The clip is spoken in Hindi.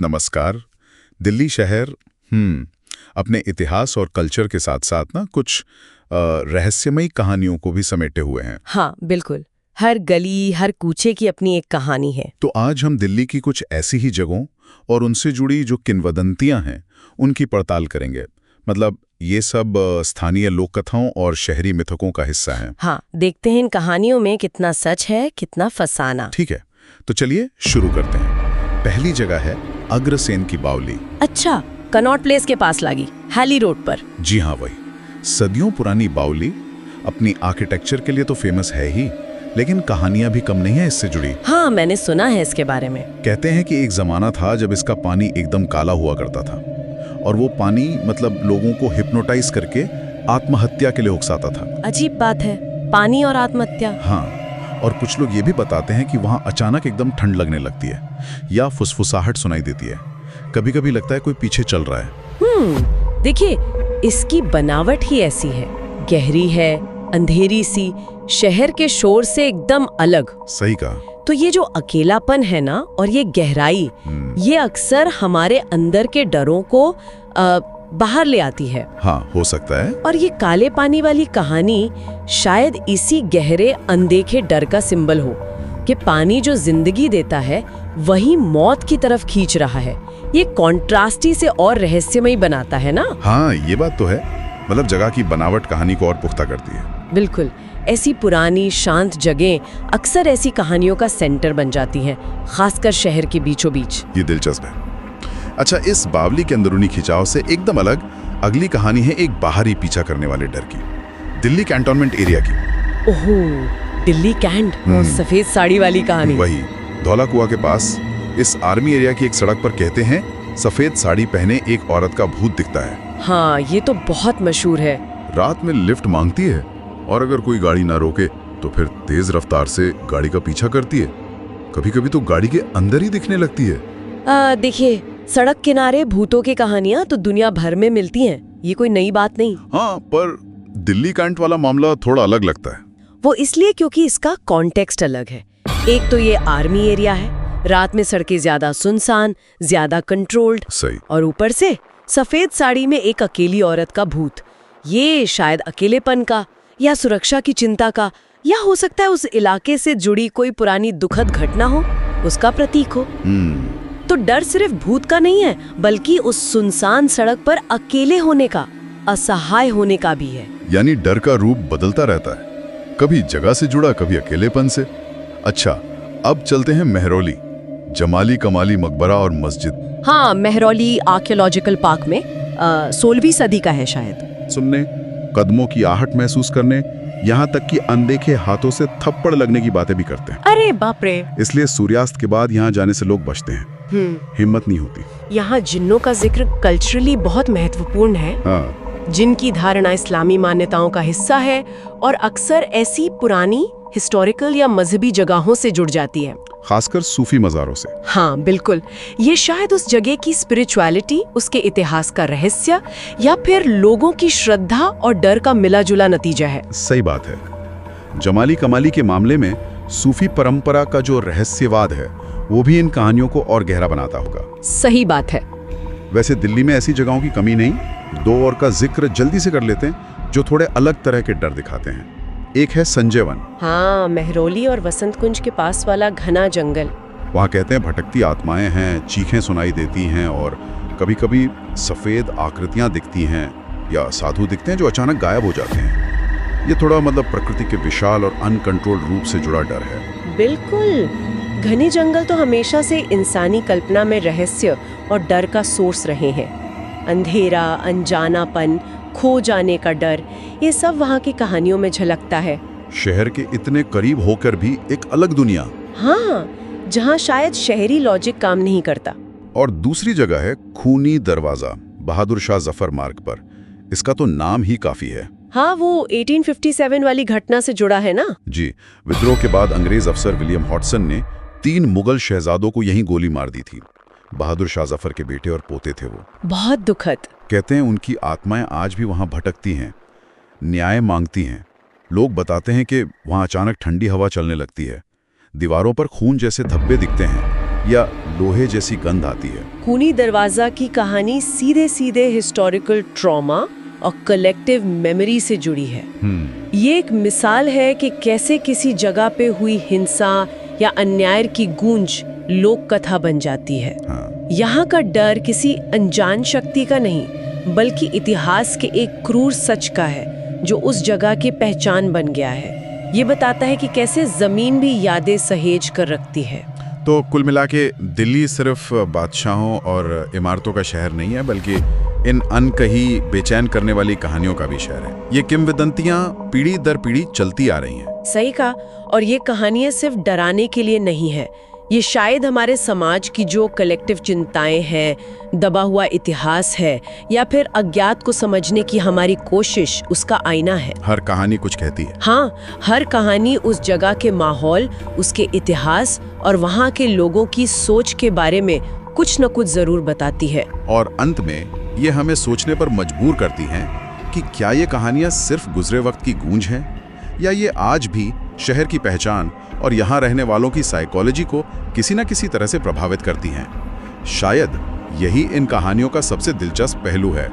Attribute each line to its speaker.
Speaker 1: नमस्कार। दिल्ली शहर अपने इतिहास और कल्चर के साथ साथ ना कुछ रहस्यमयी कहानियों को भी समेटे हुए हैं।
Speaker 2: हाँ बिल्कुल, हर गली हर कूचे की अपनी एक कहानी है।
Speaker 1: तो आज हम दिल्ली की कुछ ऐसी ही जगहों और उनसे जुड़ी जो किंवदंतियां हैं उनकी पड़ताल करेंगे। मतलब ये सब स्थानीय लोक कथाओं और शहरी मिथकों का हिस्सा हैं।
Speaker 2: हाँ, देखते हैं इन कहानियों में कितना सच है कितना फसाना।
Speaker 1: ठीक है, तो चलिए शुरू करते हैं। पहली जगह है अग्रसेन की बावली।
Speaker 2: अच्छा, कनॉट प्लेस के पास लगी, हैली रोड पर।
Speaker 1: जी हाँ, वही सदियों पुरानी बावली अपनी आर्किटेक्चर के लिए तो फेमस है ही, लेकिन कहानियां भी कम नहीं है इससे जुड़ी।
Speaker 2: हाँ, मैंने सुना है इसके बारे में।
Speaker 1: कहते हैं कि एक जमाना था जब इसका पानी एकदम काला हुआ करता था और वो पानी मतलब लोगों को हिप्नोटाइज करके आत्महत्या के लिए उकसाता था।
Speaker 2: अजीब बात है, पानी और आत्महत्या।
Speaker 1: हाँ, और कुछ लोग ये भी बताते हैं कि वहाँ अचानक एकदम ठंड लगने लगती है या फुसफुसाहट सुनाई देती है। कभी कभी लगता है कोई पीछे चल रहा है।
Speaker 2: देखिए, इसकी बनावट ही ऐसी है, गहरी है, अंधेरी सी, शहर के शोर से एकदम अलग।
Speaker 1: सही कहा।
Speaker 2: तो ये जो अकेलापन है ना और ये गहराई, ये अक्सर हमारे अंदर के डरों को बाहर ले आती है।
Speaker 1: हाँ, हो सकता है।
Speaker 2: और ये काले पानी वाली कहानी शायद इसी गहरे अनदेखे डर का सिंबल हो कि पानी जो जिंदगी देता है वही मौत की तरफ खींच रहा है। ये कॉन्ट्रास्टी से और रहस्यमयी बनाता है ना।
Speaker 1: हाँ, ये बात तो है। मतलब जगह की बनावट कहानी को और पुख्ता करती है।
Speaker 2: बिल्कुल, ऐसी पुरानी शांत जगह अक्सर ऐसी कहानियों का सेंटर बन जाती हैं, खासकर शहर के बीचों बीच।
Speaker 1: ये दिलचस्प है। अच्छा, इस बावली के अंदरूनी खिंचाव से एकदम अलग अगली कहानी है एक बाहरी पीछा करने वाले डर की, दिल्ली कैंटोनमेंट एरिया की।
Speaker 2: ओहो, दिल्ली कैंट, सफेद साड़ी वाली कहानी।
Speaker 1: वही, धौला कुआं के पास इस आर्मी एरिया की एक सड़क पर कहते हैं सफेद साड़ी पहने एक औरत का भूत दिखता है।
Speaker 2: हाँ, ये तो बहुत मशहूर है।
Speaker 1: रात में लिफ्ट मांगती है और अगर कोई गाड़ी ना रोके तो फिर तेज रफ्तार से गाड़ी का पीछा करती है। कभी कभी तो गाड़ी के अंदर ही दिखने लगती है।
Speaker 2: देखिए, सड़क किनारे भूतों की कहानियां तो दुनिया भर में मिलती हैं, ये कोई नई बात नहीं।
Speaker 1: हाँ, पर दिल्ली कैंट वाला मामला थोड़ा अलग लगता है।
Speaker 2: वो इसलिए क्योंकि इसका कॉन्टेक्स्ट अलग है। एक तो ये आर्मी एरिया है, रात में सड़कें ज्यादा सुनसान, ज्यादा कंट्रोल्ड।
Speaker 1: सही।
Speaker 2: और ऊपर से सफेद साड़ी में एक अकेली औरत का भूत। ये शायद अकेलेपन का या सुरक्षा की चिंता का, या हो सकता है उस इलाके से जुड़ी कोई पुरानी दुखद घटना हो, उसका प्रतीक हो। तो डर सिर्फ भूत का नहीं है, बल्कि उस सुनसान सड़क पर अकेले होने का, असहाय होने का भी है।
Speaker 1: यानी डर का रूप बदलता रहता है, कभी जगह से जुड़ा, कभी अकेलेपन से। अच्छा, अब चलते हैं मेहरौली, जमाली कमाली मकबरा और मस्जिद।
Speaker 2: हाँ, मेहरौली आर्कियोलॉजिकल पार्क में 16वीं सदी का है शायद।
Speaker 1: सुनने, कदमों की आहट महसूस करने, यहाँ तक कि अनदेखे हाथों से थप्पड़ लगने की बातें भी करते हैं।
Speaker 2: अरे बाप रे!
Speaker 1: इसलिए सूर्यास्त के बाद यहाँ जाने से लोग बचते हैं। हिम्मत नहीं होती।
Speaker 2: यहाँ जिन्नों का जिक्र कल्चरली बहुत महत्वपूर्ण है।
Speaker 1: हाँ।
Speaker 2: जिनकी धारणा इस्लामी मान्यताओं का हिस्सा है और अक्सर ऐसी पुरानी हिस्टोरिकल या मजहबी जगहों से जुड़ जाती है,
Speaker 1: खासकर सूफी मज़ारों से।
Speaker 2: हाँ बिल्कुल, ये शायद उस जगह की स्पिरिचुअलिटी, उसके इतिहास का रहस्य या फिर लोगों की श्रद्धा और डर का मिला जुला नतीजा है।
Speaker 1: सही बात है। जमाली कमाली के मामले में सूफी परंपरा का जो रहस्यवाद है वो भी इन कहानियों को और गहरा बनाता होगा।
Speaker 2: सही बात है।
Speaker 1: वैसे दिल्ली में ऐसी जगहों की कमी नहीं। दो और का जिक्र जल्दी से कर लेते हैं जो थोड़े अलग तरह के डर दिखाते हैं। एक है संजय वन।
Speaker 2: हाँ, मेहरौली और वसंत कुंज के पास वाला घना जंगल।
Speaker 1: वहाँ कहते हैं भटकती आत्माएं हैं, चीखें सुनाई देती हैं और कभी कभी सफ़ेद आकृतियाँ दिखती हैं या साधु दिखते हैं जो अचानक गायब हो जाते हैं। ये थोड़ा मतलब प्रकृति के विशाल और अनकंट्रोल्ड रूप से जुड़ा डर है।
Speaker 2: बिल्कुल, घने जंगल तो हमेशा से इंसानी कल्पना में रहस्य और डर का सोर्स रहे हैं। अंधेरा, अनजानापन, खो जाने का डर, ये सब वहाँ की कहानियों में झलकता है।
Speaker 1: शहर के इतने करीब होकर भी एक अलग दुनिया।
Speaker 2: हाँ, जहाँ शायद शहरी लॉजिक काम नहीं करता।
Speaker 1: और दूसरी जगह है खूनी दरवाजा, बहादुर शाह जफर मार्ग पर। इसका तो नाम ही काफी है।
Speaker 2: हाँ, वो 1857 वाली घटना से जुड़ा है ना।
Speaker 1: जी, विद्रोह के बाद अंग्रेज अफसर विलियम हॉटसन ने 3 मुगल शहजादों को यहीं गोली मार दी थी। बहादुर शाह जफर के बेटे और पोते थे वो।
Speaker 2: बहुत दुखद।
Speaker 1: कहते हैं उनकी आत्माएं आज भी वहां भटकती हैं, न्याय मांगती हैं। लोग बताते हैं कि वहां अचानक ठंडी हवा चलने लगती है, दीवारों पर खून जैसे धब्बे दिखते हैं या लोहे जैसी गंध आती है।
Speaker 2: खूनी दरवाजा की कहानी सीधे सीधे हिस्टोरिकल ट्रॉमा और कलेक्टिव मेमोरी से जुड़ी है। ये एक मिसाल है कि कैसे किसी जगह पे हुई हिंसा या अन्याय की गूंज लोक कथा बन जाती है। यहाँ का डर किसी अनजान शक्ति का नहीं, बल्कि इतिहास के एक क्रूर सच का है जो उस जगह की पहचान बन गया है। ये बताता है कि कैसे जमीन भी यादें सहेज कर रखती है।
Speaker 3: तो कुल मिला के दिल्ली सिर्फ बादशाहों और इमारतों का शहर नहीं है, बल्कि इन अनकही बेचैन करने वाली कहानियों का भी शहर है। ये किंवदंतियां पीढ़ी दर पीढ़ी चलती आ रही हैं।
Speaker 2: सही कहा। और ये कहानियां सिर्फ डराने के लिए नहीं है, ये शायद हमारे समाज की जो कलेक्टिव चिंताएं हैं, दबा हुआ इतिहास है, या फिर अज्ञात को समझने की हमारी कोशिश, उसका आईना है।
Speaker 3: हर कहानी कुछ कहती है।
Speaker 2: हाँ, हर कहानी उस जगह के माहौल, उसके इतिहास और वहाँ के लोगों की सोच के बारे में कुछ न कुछ जरूर बताती है।
Speaker 3: और अंत में ये हमें सोचने पर मजबूर करती हैं कि क्या ये कहानियां सिर्फ गुजरे वक्त की गूंज हैं, या ये आज भी शहर की पहचान और यहाँ रहने वालों की साइकोलॉजी को किसी न किसी तरह से प्रभावित करती हैं। शायद यही इन कहानियों का सबसे दिलचस्प पहलू है।